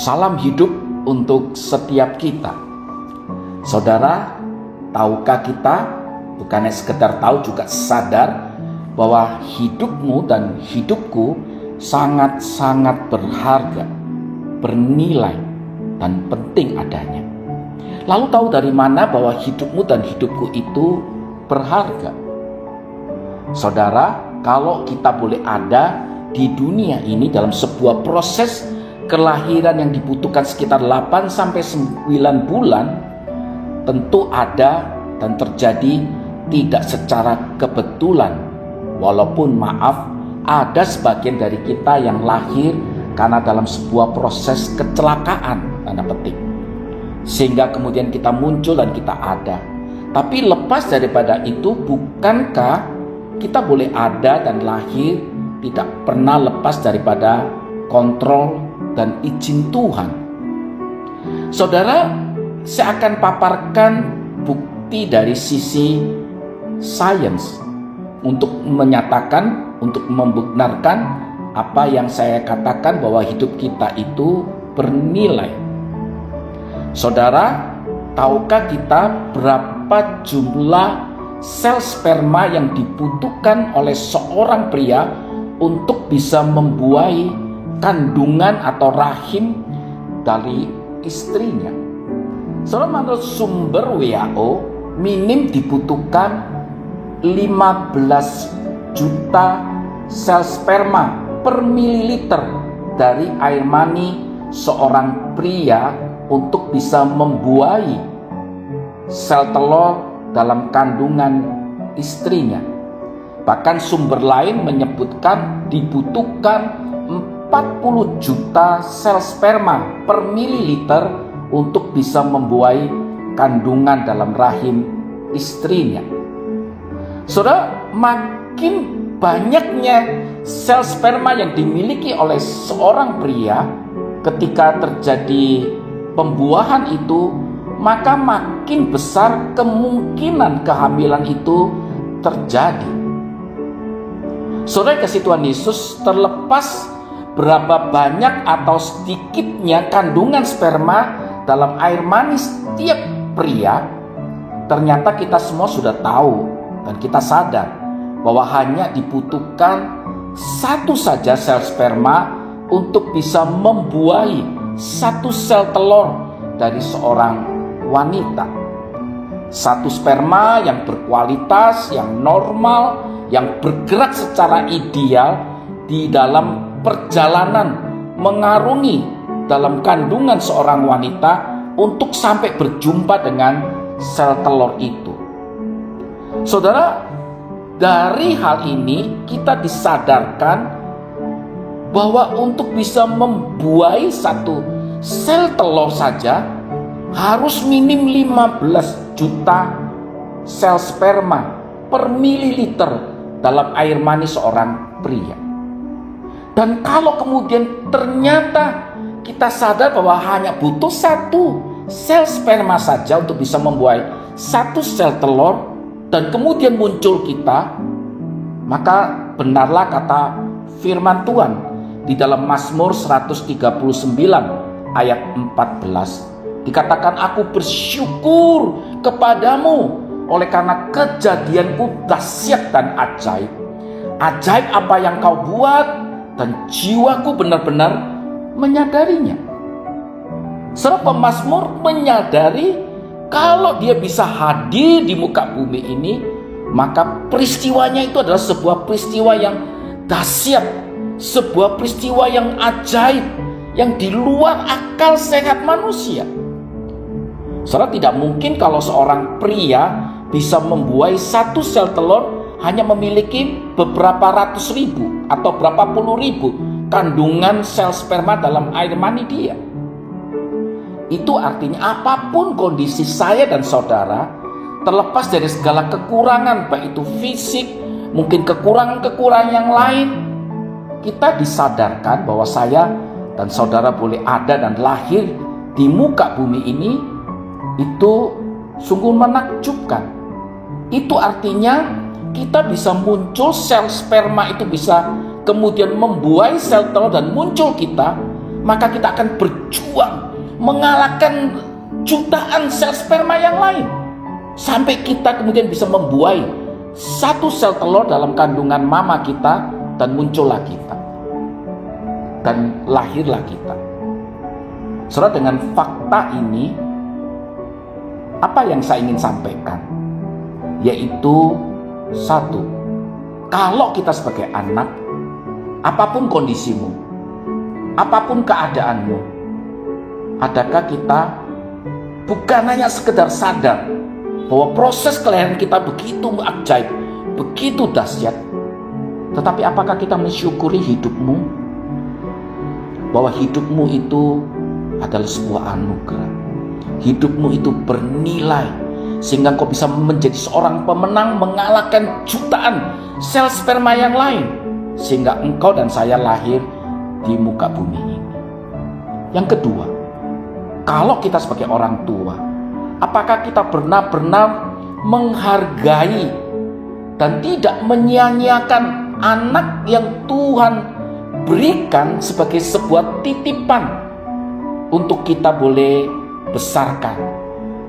Salam hidup untuk setiap kita. Saudara, tahukah kita, bukannya sekedar tahu, juga sadar bahwa hidupmu dan hidupku sangat-sangat berharga, bernilai, dan penting adanya. Lalu tahu dari mana bahwa hidupmu dan hidupku itu berharga? Saudara, kalau kita boleh ada di dunia ini dalam sebuah proses kelahiran yang dibutuhkan sekitar 8-9 bulan, tentu ada dan terjadi tidak secara kebetulan. Walaupun maaf, ada sebagian dari kita yang lahir karena dalam sebuah proses kecelakaan, tanda petik, sehingga kemudian kita muncul dan kita ada. Tapi lepas daripada itu, bukankah kita boleh ada dan lahir tidak pernah lepas daripada kontrol dan izin Tuhan? Saudara, saya akan paparkan bukti dari sisi sains untuk menyatakan, untuk membenarkan apa yang saya katakan bahwa hidup kita itu bernilai. Saudara, tahukah kita berapa jumlah sel sperma yang dibutuhkan oleh seorang pria untuk bisa membuahi kandungan atau rahim dari istrinya? Saudara, menurut sumber WHO, minim dibutuhkan 15 juta sel sperma per mililiter dari air mani seorang pria untuk bisa membuahi sel telur dalam kandungan istrinya. Bahkan sumber lain menyebutkan dibutuhkan 40 juta sel sperma per mililiter untuk bisa membuahi kandungan dalam rahim istrinya. Saudara, makin banyaknya sel sperma yang dimiliki oleh seorang pria ketika terjadi pembuahan itu, maka makin besar kemungkinan kehamilan itu terjadi. Saudara kasih Tuhan Yesus, terlepas berapa banyak atau sedikitnya kandungan sperma dalam air mani setiap pria, ternyata kita semua sudah tahu dan kita sadar bahwa hanya dibutuhkan satu saja sel sperma untuk bisa membuahi satu sel telur dari seorang wanita. Satu sperma yang berkualitas, yang normal, yang bergerak secara ideal di dalam perjalanan mengarungi dalam kandungan seorang wanita untuk sampai berjumpa dengan sel telur itu. Saudara, dari hal ini kita disadarkan bahwa untuk bisa membuahi satu sel telur saja harus minim 15 juta sel sperma per mililiter dalam air mani seorang pria. Dan kalau kemudian ternyata kita sadar bahwa hanya butuh satu sel sperma saja untuk bisa membuahi satu sel telur, dan kemudian muncul kita, maka benarlah kata firman Tuhan di dalam Mazmur 139 ayat 14. Dikatakan, aku bersyukur kepadamu oleh karena kejadianku dahsyat dan ajaib. Ajaib apa yang kau buat, dan jiwaku benar-benar menyadarinya. Saudara, pemazmur menyadari kalau dia bisa hadir di muka bumi ini, maka peristiwanya itu adalah sebuah peristiwa yang dahsyat, sebuah peristiwa yang ajaib, yang di luar akal sehat manusia. Saudara, tidak mungkin kalau seorang pria bisa membuahi satu sel telur hanya memiliki beberapa ratus ribu atau berapa puluh ribu kandungan sel sperma dalam air mani dia. Itu artinya apapun kondisi saya dan saudara, terlepas dari segala kekurangan, baik itu fisik, mungkin kekurangan-kekurangan yang lain, kita disadarkan bahwa saya dan saudara boleh ada dan lahir di muka bumi ini, itu sungguh menakjubkan. Itu artinya kita bisa muncul, sel sperma itu bisa kemudian membuahi sel telur dan muncul kita, maka kita akan berjuang mengalahkan jutaan sel sperma yang lain, sampai kita kemudian bisa membuai satu sel telur dalam kandungan mama kita, dan muncullah kita, dan lahirlah kita. Saudara, dengan fakta ini, apa yang saya ingin sampaikan? Yaitu satu, kalau kita sebagai anak, apapun kondisimu, apapun keadaanmu, adakah kita bukan hanya sekedar sadar bahwa proses kelahiran kita begitu ajaib, begitu dahsyat, tetapi apakah kita mensyukuri hidupmu? Bahwa hidupmu itu adalah sebuah anugerah. Hidupmu itu bernilai, sehingga kau bisa menjadi seorang pemenang, mengalahkan jutaan sel sperma yang lain, sehingga engkau dan saya lahir di muka bumi ini. Yang kedua, kalau kita sebagai orang tua, apakah kita benar-benar menghargai dan tidak menyia-nyiakan anak yang Tuhan berikan sebagai sebuah titipan untuk kita boleh besarkan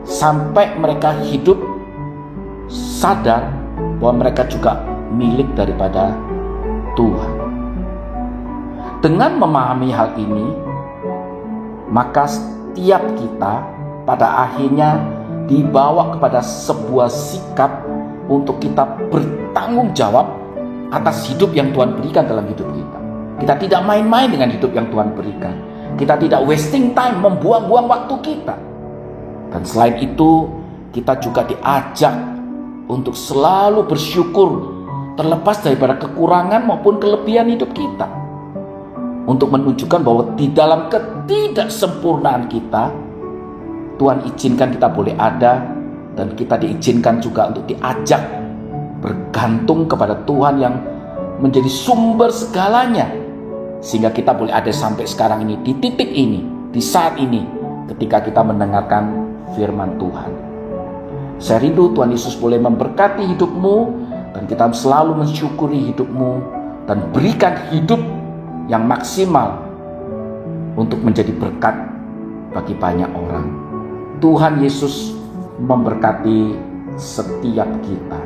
sampai mereka hidup sadar bahwa mereka juga milik daripada Tuhan. Dengan memahami hal ini, maka setiap kita pada akhirnya dibawa kepada sebuah sikap untuk kita bertanggung jawab atas hidup yang Tuhan berikan dalam hidup kita. Kita tidak main-main dengan hidup yang Tuhan berikan. Kita tidak wasting time, membuang-buang waktu kita. Dan selain itu, kita juga diajak untuk selalu bersyukur terlepas daripada kekurangan maupun kelebihan hidup kita, untuk menunjukkan bahwa di dalam ketidaksempurnaan kita, Tuhan izinkan kita boleh ada, dan kita diizinkan juga untuk diajak bergantung kepada Tuhan yang menjadi sumber segalanya, sehingga kita boleh ada sampai sekarang ini, di titik ini, di saat ini, ketika kita mendengarkan firman Tuhan. Saya rindu Tuhan Yesus boleh memberkati hidupmu, dan kita selalu mensyukuri hidupmu, dan berikan hidup yang maksimal untuk menjadi berkat bagi banyak orang. Tuhan Yesus memberkati setiap kita.